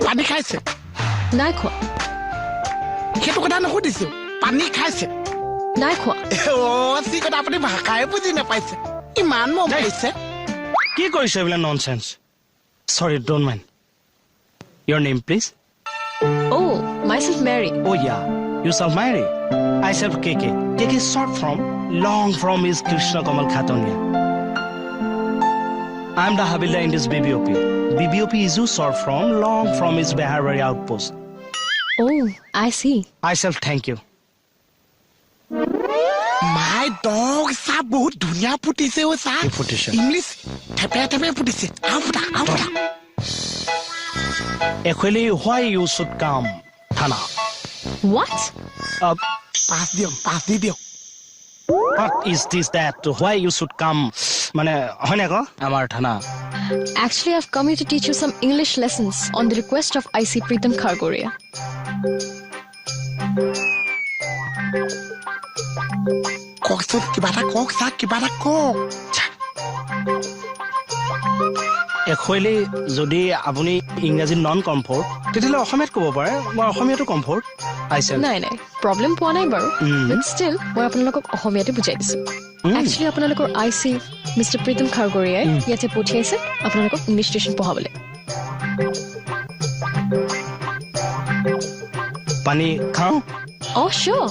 পানী খাইছে নাই খোৱা সেইটো কথা নুসুধিছো পানী খাইছে নাই খোৱা সি কথা আপুনি ভাষাই বুজি নাপাইছে ইমান মৰম কৰিছে কি কৰিছে এইবিলাক ননচেন্স সৰি don't mind your name please oh myself Mary oh yeah yourself Mary I self KK KK is short from long from is Krishna Kamal Khatonia I am the Havildar in this BBOP BBOP is you short from long from is Beharwari outpost oh I see I self thank you my dog চাহ বহুত ধুনীয়া ফুটিছে অ চাহ কি ফুটিছে? English থেপে থেপে ফুটিছে আও ফুটা actually why you should come Thana what পাঁচ দি দিয়ক what is this that why you should come মানে হয় না কো আমার থানা actually I've come here to teach you some English lessons on the request of IC Pritam Khargoria কওকচোন কিবা এটা কওক চাহ কিবা এটা কওক একচুৱেলি যদি আপুনি ইংৰাজী নন কমফৰ্ট তেতিয়াহ'লে অসমীয়াত ক'ব পাৰে মই অসমীয়াটো কমফৰ্ট আইছে নাই প্ৰব্লেম পোৱা নাই বাৰু but still মই আপোনালোকক অসমীয়াতে বুজাই দিছো actually আপোনালোকৰ IC Mr. Pritam Khargoria ইয়াতে পঠিয়াইছে আপোনালোকক ইংলিছ টিউচন পঢ়াবলৈ পানী খাওঁ oh sure